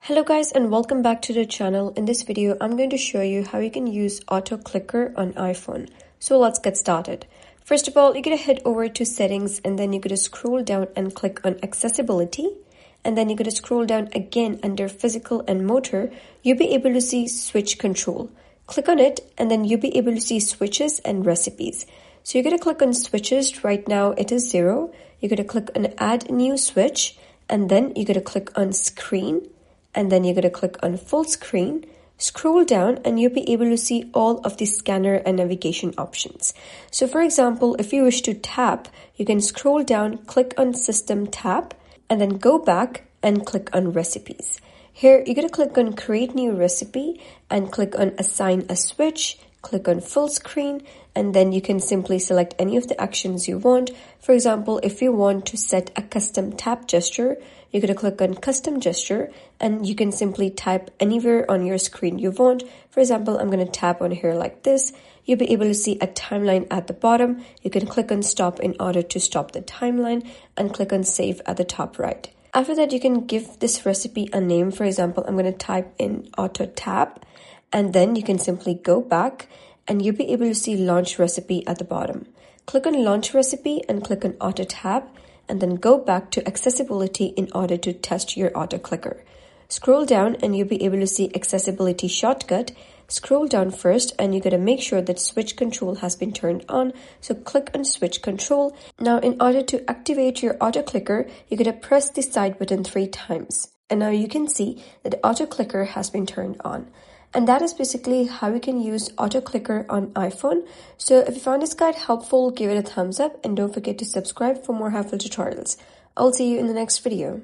Hello guys and welcome back to the channel. In this video, I'm going to show you how you can use auto clicker on iPhone. So let's get started. First of all, you're going to head over to settings and then you're going to scroll down and click on accessibility. And then you're going to scroll down again under physical and motor. You'll be able to see switch control. Click on it and then you'll be able to see switches and recipes. So you're going to click on switches. Right now it is 0. You're going to click on add new switch and then you're going to click on screen. And then you're going to click on full screen, scroll down, and you'll be able to see all of the scanner and navigation options. So for example, if you wish to tap, you can scroll down, click on system tap, and then go back and click on recipes. Here, you're going to click on create new recipe and click on assign a switch, click on full screen, and then you can simply select any of the actions you want. For example, if you want to set a custom tap gesture, you're going to click on custom gesture and you can simply type anywhere on your screen you want. For example, I'm going to tap on here like this. You'll be able to see a timeline at the bottom. You can click on stop in order to stop the timeline and click on save at the top right. After that, you can give this recipe a name. For example, I'm going to type in auto tap and then you can simply go back and you'll be able to see launch recipe at the bottom. Click on launch recipe and click on auto tap and then go back to accessibility in order to test your auto clicker. Scroll down and you'll be able to see accessibility shortcut. Scroll down first and you're going to make sure that switch control has been turned on. So click on switch control. Now in order to activate your auto clicker, you're going to press the side button 3 times. And now you can see that the auto clicker has been turned on. And that is basically how you can use auto clicker on iPhone. So if you found this guide helpful, give it a thumbs up and don't forget to subscribe for more helpful tutorials. I'll see you in the next video.